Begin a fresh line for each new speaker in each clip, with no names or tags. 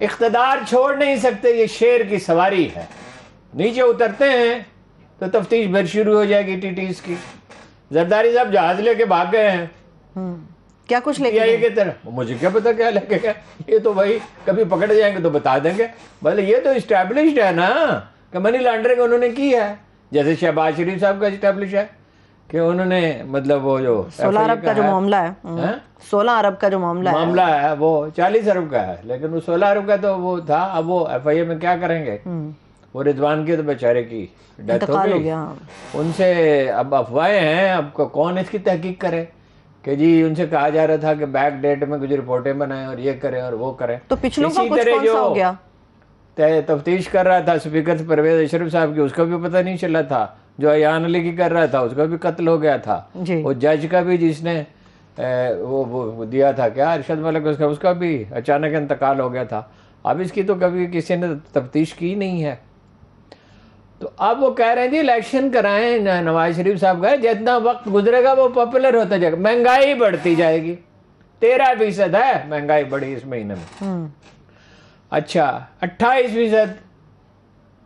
اقتدار چھوڑ نہیں سکتے، یہ شیر کی سواری ہے. نیچے اترتے ہیں تو تفتیش پھر شروع ہو جائے گی ٹی ٹیز کی. زرداری صاحب جہاز لے کے بھاگ گئے ہیں
کیا کچھ لے
PIA کی طرف. مجھے کیا پتا کیا لے کے گئے، یہ تو بھائی کبھی پکڑ جائیں گے تو بتا دیں گے. بھلے یہ تو اسٹیبلشڈ ہے نا کہ منی لانڈرنگ انہوں نے کی ہے، جیسے شہباز شریف صاحب کا اسٹیبلش ہے کہ انہوں نے مطلب وہ جو
16 ارب کا جو معاملہ ہے، 16 ارب کا جو معاملہ
ہے وہ 40 ارب کا ہے، لیکن وہ 16 ارب کا تو وہ تھا. اب وہ FIA میں کیا کریں گے؟ وہ رضوان کے تو بیچارے کی ڈیتھ ہو گئی، ان سے اب افواہیں ہیں. اب کون اس کی تحقیق کرے کہ جی ان سے کہا جا رہا تھا کہ بیک ڈیٹ میں کچھ رپورٹیں بنائیں اور یہ کریں اور وہ کریں.
تو پچھلوں کا کچھ کون سا ہو گیا؟
تفتیش کر رہا تھا اسپیکر پرویز اشرف صاحب کی، اس کا بھی پتہ نہیں چلا تھا. جو ایان علی کی کر رہا تھا اس کا بھی قتل ہو گیا تھا. وہ جج کا بھی جس نے وہ دیا تھا کیا ارشد ملک، اس کا بھی اچانک انتقال ہو گیا تھا. اب اس کی تو کبھی کسی نے تفتیش کی نہیں ہے. تو اب وہ کہہ رہے ہیں جی الیکشن کرائیں. نواز شریف صاحب کہے جتنا وقت گزرے گا وہ پاپولر ہوتا جائے گا. مہنگائی بڑھتی جائے گی، 13% ہے مہنگائی بڑھی اس مہینے میں. اچھا 28%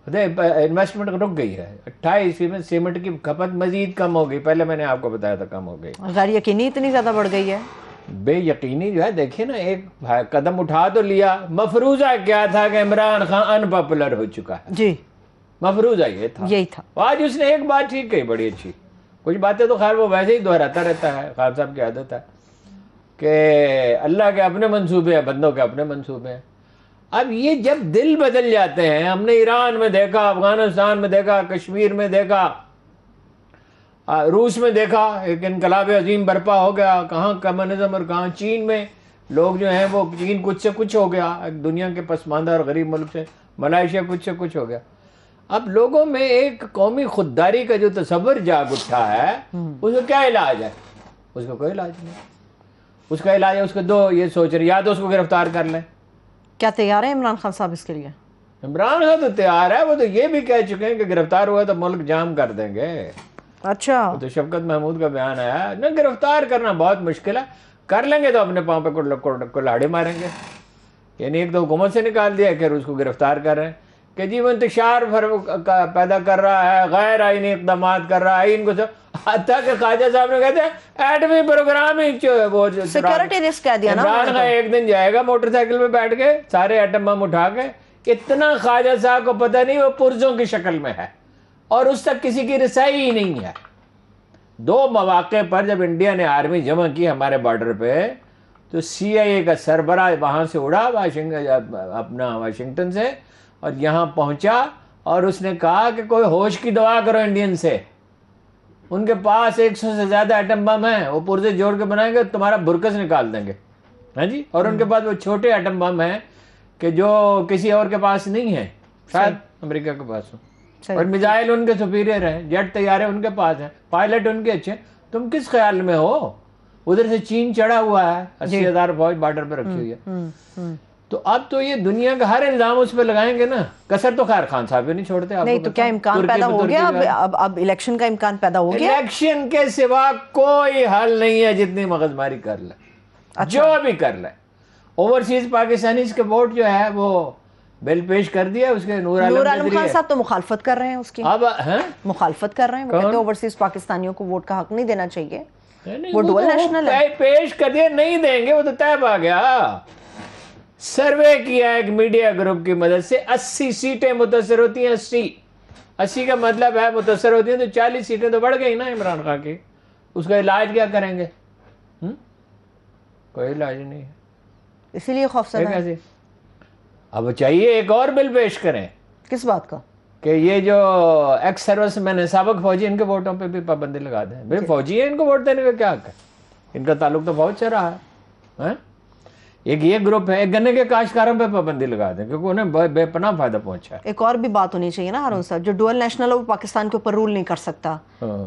انویسٹمنٹ رک گئی ہے. 28% سیمنٹ کی کھپت مزید کم ہو گئی. پہلے میں نے آپ کو بتایا تھا کم ہو گئی،
غیر یقینی اتنی زیادہ بڑھ گئی ہے.
بے یقینی جو ہے. دیکھیں نا ایک قدم اٹھا تو لیا. مفروضہ کیا تھا کہ عمران خان ان پاپولر ہو چکا ہے.
جی
مفروضہ یہ تھا،
یہی تھا.
آج اس نے ایک بات ٹھیک کہی بڑی اچھی. کچھ باتیں تو خیر وہ ویسے ہی دہراتا رہتا ہے، خان صاحب کی عادت ہے کہ اللہ کے اپنے منصوبے ہیں، بندوں کے اپنے منصوبے ہیں. اب یہ جب دل بدل جاتے ہیں، ہم نے ایران میں دیکھا، افغانستان میں دیکھا، کشمیر میں دیکھا، روس میں دیکھا، ایک انقلاب عظیم برپا ہو گیا. کہاں کمیونزم اور کہاں چین میں لوگ جو ہیں وہ چین کچھ سے کچھ ہو گیا، ایک دنیا کے پسماندہ اور غریب ملک سے. ملائیشیا کچھ سے کچھ ہو گیا. اب لوگوں میں ایک قومی خودداری کا جو تصور جاگ اٹھا ہے، اس کا کیا علاج ہے؟ اس کا کوئی علاج نہیں. اس کا علاج ہے اس کے دو یہ سوچ رہے، یا تو اس کو گرفتار کر لیں.
کیا تیار ہے عمران خان صاحب اس کے لیے؟
عمران خان تو تیار ہے. وہ تو یہ بھی کہہ چکے ہیں کہ گرفتار ہوا تو ملک جام کر دیں گے.
اچھا
تو شفقت محمود کا بیان آیا نہ، گرفتار کرنا بہت مشکل ہے، کر لیں گے تو اپنے پاؤں پہ کلاڑے ماریں گے. یعنی ایک تو حکومت سے نکال دیا کہ اس کو گرفتار کر رہے ہیں کہ جی وہ انتشار پیدا کر رہا ہے، غیر آئینی اقدامات کر رہا ہے. آئین کو حتیٰ کہ خواجہ صاحب نے کہتے ہیں ایٹمی پروگرام ہی وہ
سیکیورٹی رسک کہہ دیا نا.
عمران خان ایک دن جائے گا موٹر سائیکل پہ بیٹھ کے سارے ایٹم بم اٹھا کے. اتنا خواجہ صاحب کو پتہ نہیں وہ پرزوں کی شکل میں ہے اور اس تک کسی کی رسائی ہی نہیں ہے. 2 مواقع پر جب انڈیا نے آرمی جمع کی ہمارے بارڈر پہ تو CIA کا سربراہ وہاں سے اڑا اپنا واشنگٹن سے اور یہاں پہنچا اور اس نے کہا کہ کوئی ہوش کی دعا کرو انڈین سے. ان کے پاس 100 سے زیادہ ایٹم بم ہیں، وہ پرزے جوڑ کے بنائیں گے تمہارا برکس نکال دیں گے. ہاں جی. اور ان کے پاس وہ چھوٹے ایٹم بم ہیں کہ جو کسی اور کے پاس نہیں ہے، شاید امریکہ کے پاس ہو. اور میزائل ان کے سپیریئر ہیں، جیٹ طیارے ان کے پاس ہیں، پائلٹ ان کے اچھے. تم کس خیال میں ہو؟ ادھر سے چین چڑھا ہوا ہے، 80,000 فوج بارڈر پہ رکھی ہوئی ہے. تو اب تو یہ دنیا کا ہر الزام اس پہ لگائیں گے نا. کسر تو خیر خان صاحب بھی نہیں چھوڑتے.
نہیں تو کیا امکان پیدا ہو گیا اب الیکشن کا امکان پیدا ہو گیا؟
الیکشن کے سوا کوئی حل نہیں ہے. جتنی مغز ماری کر لے، جو بھی کر لے. اوورسیز پاکستانیز کے ووٹ جو ہے وہ بل پیش کر دیا اس کے نور عالم
خان صاحب تو مخالفت کر رہے ہیں اس کی.
اب
مخالفت کر رہے ہیں، وہ کہتے ہیں اوورسیز پاکستانیوں کو ووٹ کا حق نہیں دینا چاہیے، وہ ڈوئل نیشنل ہے.
پیش کر دیا، نہیں دیں گے، وہ تو طے پا گیا. سروے کیا ایک میڈیا گروپ کی مدد سے 80 سیٹیں متاثر ہوتی ہیں. 80 کا مطلب ہے متاثر ہوتی ہیں تو 40 سیٹیں تو بڑھ گئی نا عمران خان کی. اس کا علاج کیا کریں گے؟ کوئی علاج نہیں ہے،
اسی لیے خوفزدہ ہے.
اب چاہیے ایک اور بل پیش کریں.
کس بات کا؟ کہ
یہ جو ایکس سروس مین ہیں، سابق فوجی، ان کے ووٹوں پہ بھی پابندی لگا دیں. بھائی فوجی ہیں، ان کو ووٹ دینے کا کیا حق ہے؟ ان کا تعلق تو فوج سے رہا ہے. ایک یہ گروپ ہے، ایک گنے کے کاشتکاروں پہ پابندی لگا دیں کیونکہ انہیں بے پناہ فائدہ پہنچا ہے.
ایک اور بھی بات ہونی چاہیے نا ہارون صاحب، جو ڈوئل نیشنل ہے وہ پاکستان کے اوپر رول نہیں کر سکتا.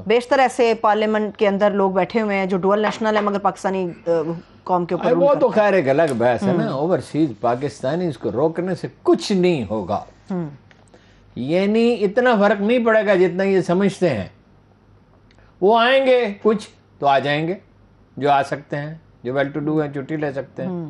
بیشتر ایسے پارلیمنٹ کے اندر لوگ بیٹھے ہوئے ہیں جو ڈوئل نیشنل ہے مگر پاکستانی قوم کے اوپر.
وہ تو خیر ایک الگ بحث ہے نا. اوورسیز پاکستانی اس کو روکنے سے کچھ نہیں ہوگا. یعنی اتنا فرق نہیں پڑے گا جتنا یہ سمجھتے ہیں. وہ آئیں گے کچھ تو آ جائیں گے، جو آ سکتے ہیں، جو ویل ٹو ڈو ہیں چھٹی لے سکتے ہیں.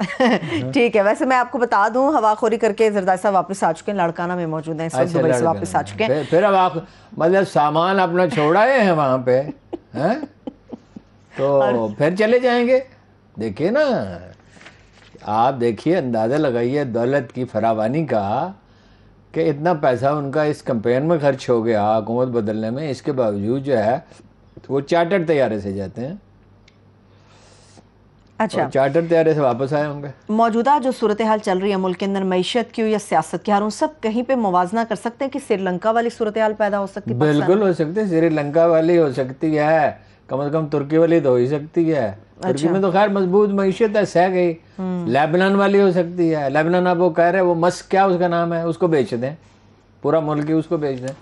ٹھیک ہے. ویسے میں آپ کو بتا دوں ہوا خوری کر کے زرداری صاحب واپس آ چکے ہیں, لاڑکانہ میں موجود ہیں, اس وقت دبئی سے واپس آ چکے ہیں.
پھر اب آپ مطلب سامان اپنا چھوڑائے ہیں وہاں پہ, تو پھر چلے جائیں گے. دیکھیے نا, آپ دیکھیے, اندازہ لگائیے دولت کی فراوانی کا, کہ اتنا پیسہ ان کا اس کمپین میں خرچ ہو گیا حکومت بدلنے میں, اس کے باوجود جو ہے وہ چارٹر طیارے سے جاتے ہیں.
اچھا,
چارٹر طیارے سے واپس آئے ہوں گے.
موجودہ جو صورتحال چل رہی ہے ملک کے اندر, معیشت کی ہو یا سیاست کی, ہارون صاحب کہیں پہ موازنہ کر سکتے ہیں کہ سری لنکا والی صورتحال پیدا ہو سکتی ہے؟
بالکل ہو سکتی ہے, سری لنکا والی ہو سکتی ہے, کم از کم ترکی والی تو ہو ہی سکتی ہے. ترکی میں تو خیر مضبوط معیشت ہے, سہ گئی. لیبنان والی ہو سکتی ہے. لیبنان اب وہ کہہ رہے وہ مسک کیا اس کا نام ہے, اس کو بیچ دیں, پورا ملک ہی اس کو بیچ دیں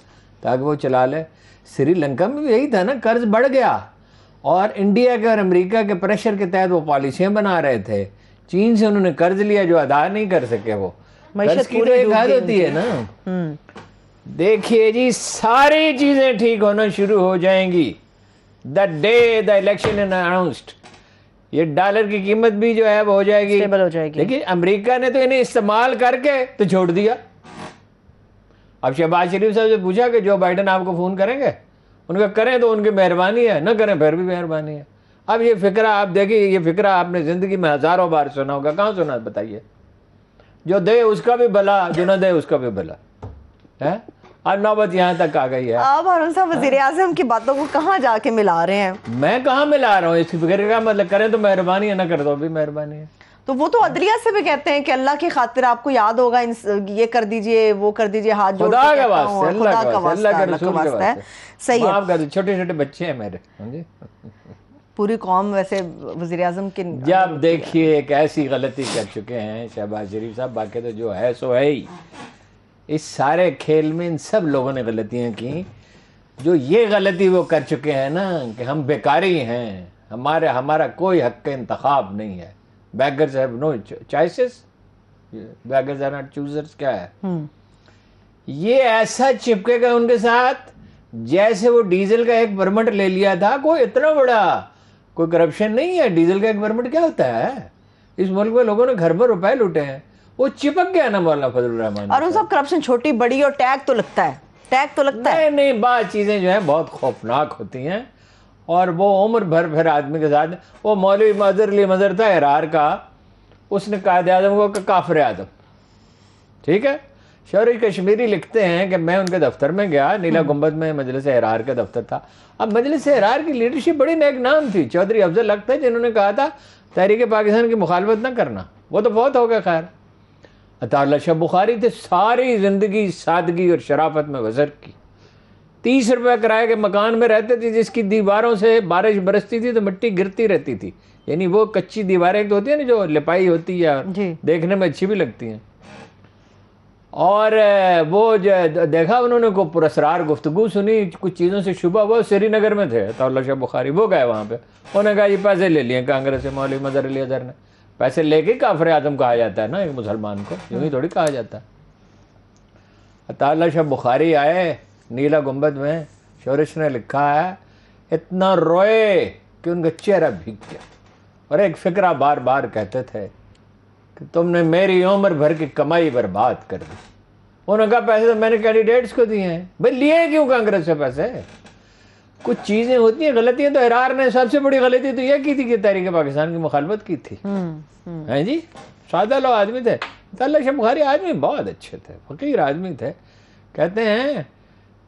تاکہ وہ چلا لے. سری لنکا میں بھی یہی تھا نا, قرض بڑھ گیا, اور انڈیا کے اور امریکہ کے پریشر کے تحت وہ پالیسیاں بنا رہے تھے. چین سے انہوں نے قرض لیا جو ادا نہیں کر سکے. وہ قرض کی تو ایک حد ہوتی ہے نا. دیکھیے جی, ساری چیزیں ٹھیک ہونا شروع ہو جائیں گی the day the election in announced. یہ ڈالر کی قیمت بھی جو ہے وہ ہو جائے گی,
اسٹیبل ہو جائے گی.
لیکن امریکہ نے تو انہیں استعمال کر کے تو چھوڑ دیا. اب شہباز شریف صاحب سے پوچھا کہ جو بائیڈن آپ کو فون کریں گے, ان کا کریں تو ان کی مہربانی ہے, نہ کریں پھر بھی مہربانی ہے. اب یہ فقرہ آپ دیکھیے, یہ فقرہ آپ نے زندگی میں ہزاروں بار سنا ہوگا, کہاں سنا بتائیے. جو دے اس کا بھی بھلا, جو نہ دے اس کا بھی بھلا ہے. اب نوبت یہاں تک آ گئی ہے.
آپ ہارون صاحب وزیر اعظم کی باتوں کو کہاں جا کے ملا رہے ہیں؟
میں کہاں ملا رہا ہوں, اس کی فکر کا مطلب کریں تو مہربانی ہے, نہ کر دو بھی مہربانی ہے.
تو وہ تو عدلیہ سے بھی کہتے ہیں کہ اللہ کی خاطر آپ کو یاد ہوگا یہ کر دیجئے, وہ کر دیجئے, ہاتھ جوڑ
خدا
کے
کے
کہتا ہوں,
واسطے,
خدا کا واسطہ,
اللہ کے
اللہ کا
رسول کے
واسطہ ہے.
واسطے
صحیح ہے.
معاف کر دو, چھوٹے چھوٹے بچے ہیں میرے. جی,
پوری قوم ویسے وزیر اعظم کی
جب دیکھیے ایک ایسی غلطی کر چکے ہیں شہباز شریف صاحب, باقی تو جو ہے سو ہے ہی. اس سارے کھیل میں ان سب لوگوں نے غلطیاں کی. جو یہ غلطی وہ کر چکے ہیں نا کہ ہم بیکاری ہیں, ہمارا کوئی حق انتخاب نہیں ہے. Beggars have no choices, beggars are not choosers, کیا ہے یہ؟ ایسا چپکے گا ان کے ساتھ جیسے وہ ڈیزل کا ایک پرمٹ لے لیا تھا. کوئی اتنا بڑا کوئی کرپشن نہیں ہے. ڈیزل کا ایک پرمٹ کیا ہوتا ہے؟ اس ملک میں لوگوں نے گھر میں روپے لوٹے ہیں, وہ چپک گیا نا مولانا فضل الرحمان.
اور ان سب کرپشن چھوٹی بڑی اور ٹیگ تو لگتا ہے, ٹیگ تو لگتا ہے.
نہیں, بعض چیزیں جو ہیں بہت خوفناک ہوتی ہیں, اور وہ عمر بھر پھر آدمی کے ساتھ. وہ مولوی مظہر علی مظہر تھا ارار کا, اس نے قائد اعظم کو کافر اعظم, ٹھیک ہے. شورش کشمیری لکھتے ہیں کہ میں ان کے دفتر میں گیا, نیلا گنبد میں مجلس ارار کا دفتر تھا. اب مجلس ارار کی لیڈرشپ بڑی نیک نام تھی. چودھری افضل حق تھے جنہوں نے کہا تھا تحریک پاکستان کی مخالفت نہ کرنا, وہ تو بہت ہو گیا. خیر, عطا اللہ شاہ بخاری تھے, ساری زندگی سادگی اور شرافت میں بسر کی. 30 روپے کرائے کے مکان میں رہتے تھے, جس کی دیواروں سے بارش برستی تھی تو مٹی گرتی رہتی تھی. یعنی وہ کچی دیواریں تو ہوتی ہیں نا جو لپائی ہوتی ہے, دیکھنے میں اچھی بھی لگتی ہیں. اور وہ دیکھا انہوں نے کو پراسرار گفتگو سنی, کچھ چیزوں سے شبہ. وہ سری نگر میں تھے عطا اللہ شاہ بخاری, وہ گئے وہاں پہ. انہوں نے کہا یہ پیسے لے لیے کانگریس سے, مولوی مظہر علی اظہر نے. پیسے لے کے کافر اعظم کہا جاتا ہے نا ایک مسلمان کو, یوں ہی تھوڑی کہا جاتا ہے. عطا اللہ شاہ بخاری آئے نیلا گنبد میں, شورش نے لکھا ہے اتنا روئے کہ ان کا چہرہ بھیگ گیا, اور ایک فقرہ بار بار کہتے تھے کہ تم نے میری عمر بھر کی کمائی برباد کر دی. انہوں نے کہا پیسے تو میں نے کینڈیڈیٹس کو دیے ہیں. بھائی لیے کیوں کانگریس سے پیسے؟ کچھ چیزیں ہوتی ہیں غلطیاں. تو ارار نے سب سے بڑی غلطی تو یہ کی تھی کہ تحریک پاکستان کی مخالفت کی تھی. ہیں جی, سادہ لو آدمی تھے. عطا اللہ شاہ بخاری آدمی بہت اچھے تھے, فقیر آدمی تھے. کہتے ہیں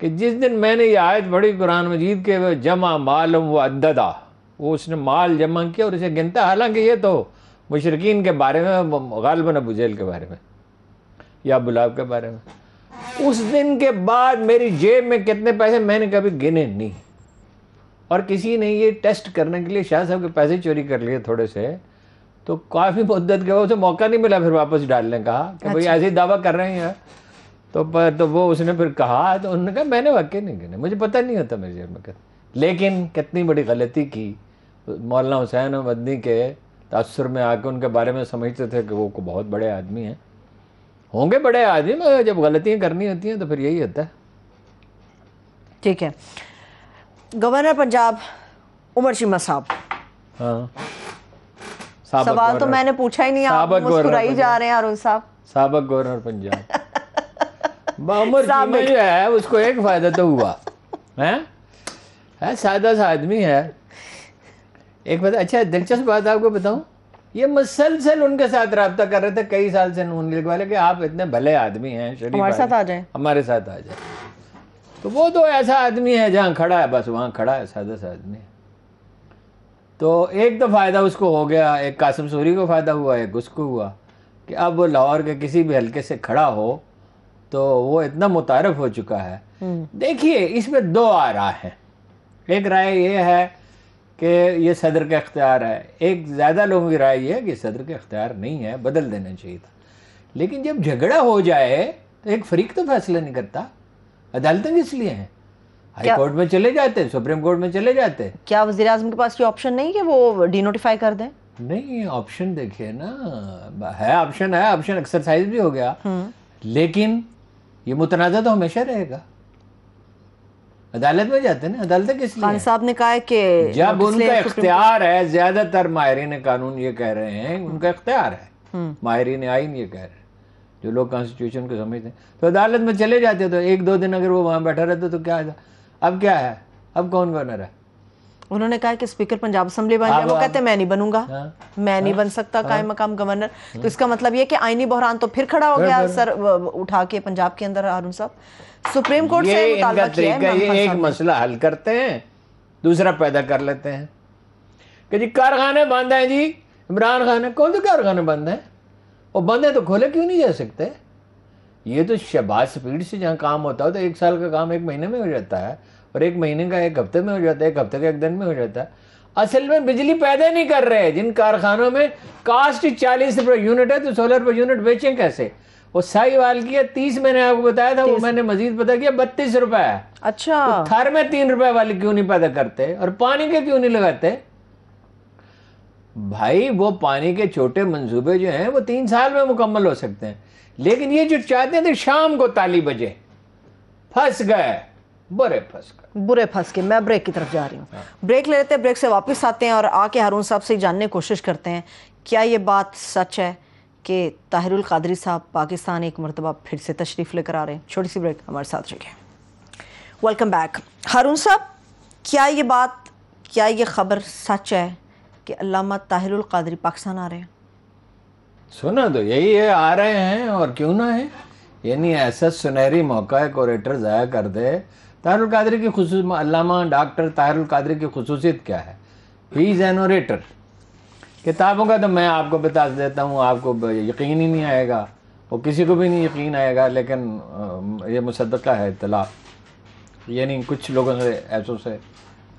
کہ جس دن میں نے یہ آیت پڑھی قرآن مجید کے جمع مالم و عددا, وہ اس نے مال جمع کیا اور اسے گنتا. حالانکہ یہ تو مشرکین کے بارے میں, غالباً ابو جہل کے بارے میں یا ابو لہب کے بارے میں. اس دن کے بعد میری جیب میں کتنے پیسے میں نے کبھی گنے نہیں. اور کسی نے یہ ٹیسٹ کرنے کے لیے شاہ صاحب کے پیسے چوری کر لیے تھوڑے سے, تو کافی مدت کے بعد اسے موقع نہیں ملا پھر واپس ڈالنے کا, کہ بھئی ایسے ہی دعویٰ کر رہے ہیں. تو وہ اس نے پھر کہا, تو انہوں نے کہا میں نے واقعی نہیں گنے, مجھے پتہ نہیں ہوتا میری جیب میں. لیکن کتنی بڑی غلطی کی. مولانا حسین مدنی کے تاثر میں آ کے ان کے بارے میں سمجھتے تھے کہ وہ بہت بڑے آدمی ہیں, ہوں گے بڑے آدمی, مگر جب غلطیاں کرنی ہوتی ہیں تو پھر یہی ہوتا ہے.
ٹھیک ہے. گورنر پنجاب عمر چیمہ صاحب,
ہاں,
سوال تو میں نے پوچھا ہی نہیں, آپ مسکرائی جا رہے ہیں ہارون صاحب.
سابق گورنر پنجاب عمر چیمہ جو ہے اس کو ایک فائدہ تو ہوا ہے, سادہ سا آدمی ہے. ایک بات اچھا دلچسپ بات آپ کو بتاؤں, یہ مسلسل ان کے ساتھ رابطہ کر رہے تھے کئی سال سے نون لیگ والے کہ آپ اتنے بھلے آدمی ہیں, شریف
ہمارے ساتھ آ جائیں,
ہمارے ساتھ آ جائیں. تو وہ تو ایسا آدمی ہے جہاں کھڑا ہے بس وہاں کھڑا ہے, سادہ سا آدمی ہے. تو ایک تو فائدہ اس کو ہو گیا, ایک قاسم سوری کو فائدہ ہوا, ایک اس کو ہوا کہ اب وہ لاہور کے کسی بھی حلقے سے کھڑا ہو تو وہ اتنا متعارف ہو چکا ہے. دیکھیے اس میں دو آراء ہیں. ایک رائے یہ ہے کہ یہ صدر کا اختیار ہے, ایک زیادہ لوگوں کی رائے یہ ہے کہ صدر کا اختیار نہیں ہے, بدل دینا چاہیے تھا. لیکن جب جھگڑا ہو جائے تو ایک فریق تو فیصلہ نہیں کرتا, عدالتیں کس لیے ہیں؟ ہائی کورٹ میں چلے جاتے, سپریم کورٹ میں چلے جاتے.
کیا وزیر اعظم کے پاس یہ آپشن نہیں کہ وہ ڈی نوٹیفائی کر دیں؟
نہیں, آپشن دیکھیے نا, ہے آپشن, ایکسرسائز بھی ہو گیا, لیکن یہ متنازع تو ہمیشہ رہے گا. عدالت میں جاتے ہیں نا, عدالتیں کس لیے؟
خان صاحب نے کہا ہے کہ
جب ان کا اختیار ہے, زیادہ تر ماہرین قانون یہ کہہ رہے ہیں ان کا اختیار ہے, ماہرین آئین یہ کہہ رہے ہیں, جو لوگ کانسٹیٹیوشن کو سمجھتے ہیں, تو عدالت میں چلے جاتے. تو ایک دو دن اگر وہ وہاں بیٹھا رہتا تو کیا ہے, اب کیا ہے, اب کون گورنر ہے؟
انہوں نے کہا کہ اسپیکر پنجاب اسمبلی بن جائے, وہ کہتے ہیں میں نہیں بنوں گا, میں نہیں بن سکتا قائم مقام گورنر. تو اس کا مطلب یہ کہ آئینی بحران تو پھر کھڑا ہو گیا سر اٹھا کے پنجاب کے اندر. ہارون صاحب سپریم کورٹ سے مطالبہ کیا ہے,
یہ ایک مسئلہ حل کرتے ہیں, دوسرا پیدا کر لیتے ہیں کہ جی کارخانے بند ہیں, جی عمران خان کون سے کارخانے بند ہیں, اور بند ہیں تو کھولے کیوں نہیں جا سکتے؟ یہ تو شہباز سپیڈ سے جہاں کام ہوتا ہے تو ایک سال کا کام ایک مہینے میں ہو جاتا ہے, اور ایک مہینے کا ایک ہفتے میں ہو جاتا ہے, ایک ہفتے کا ایک دن میں ہو جاتا ہے. اصل میں بجلی پیدا نہیں کر رہے. جن کارخانوں میں کاسٹ 40 روپے یونٹ ہے تو 16 روپے یونٹ بیچیں کیسے؟ وہ سائی وال کی 30 میں نے آپ کو بتایا تھا, وہ میں نے مزید پتا کیا 32 روپے ہے.
اچھا,
تھر میں 3 روپے والی کیوں نہیں پیدا کرتے, اور پانی کے کیوں نہیں لگاتے؟ بھائی وہ پانی کے چھوٹے منصوبے جو ہیں وہ 3 سال میں مکمل ہو سکتے ہیں, لیکن یہ جو چاہتے ہیں شام کو تالی بجے, پھنس گئے, برے پھنس گئے.
میں بریک کی طرف جا رہی ہوں, بریک لے لیتے ہیں, بریک سے واپس آتے ہیں اور آ کے ہارون صاحب سے جاننے کی کوشش کرتے ہیں کیا یہ بات سچ ہے کہ طاہر القادری صاحب پاکستان ایک مرتبہ پھر سے تشریف لے کر آ رہے ہیں. چھوٹی سی بریک, ہمارے ساتھ رہیے. Welcome back. ہارون صاحب کیا یہ خبر سچ ہے کہ علامہ طاہر القادری پاکستان آ رہے ہیں؟
سنا تو یہی ہے, آ رہے ہیں, اور کیوں نہ ہے. یعنی ایسا سنہری موقع ہے کوریٹر ضائع کر دے. طاہر القادری کی علامہ ڈاکٹر طاہر القادری کی خصوصیت کیا ہے؟ ہی از این اوریٹر. کتابوں کا تو میں آپ کو بتا دیتا ہوں, آپ کو یقین ہی نہیں آئے گا, وہ کسی کو بھی نہیں یقین آئے گا, لیکن یہ مصدقہ ہے اطلاع. یعنی کچھ لوگوں سے ایسوں سے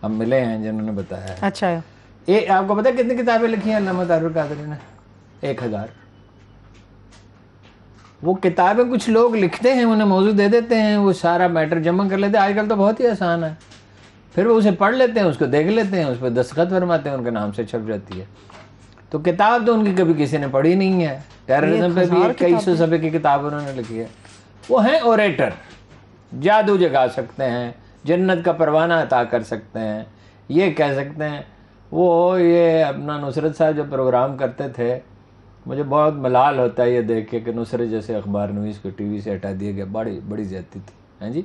ہم ملے ہیں جنہوں نے بتایا ہے.
اچھا,
یہ آپ کو پتا کتنی کتابیں لکھی ہیں علامہ طاہر القادری نے؟ 1000. وہ کتابیں کچھ لوگ لکھتے ہیں, انہیں موضوع دے دیتے ہیں, وہ سارا میٹر جمع کر لیتے ہیں. آج کل تو بہت ہی آسان ہے, پھر وہ اسے پڑھ لیتے ہیں, اس کو دیکھ لیتے ہیں, اس پہ دستخط فرماتے ہیں, ان کے نام سے چھپ جاتی ہے. تو کتاب تو ان کی کبھی کسی نے پڑھی نہیں ہے. ٹیررزم پہ بھی کئی سو صفحے کی کتاب انہوں نے لکھی ہے. وہ ہیں اوریٹر, جادو جگا سکتے ہیں, جنت کا پروانہ عطا کر سکتے ہیں, یہ کہہ سکتے ہیں. وہ یہ اپنا نصرت صاحب جو پروگرام کرتے تھے, مجھے بہت ملال ہوتا ہے یہ دیکھ کے کہ نصرت جیسے اخبار نویس کو ٹی وی سے ہٹا دیا گیا. بڑی زیادتی تھی. ہاں جی,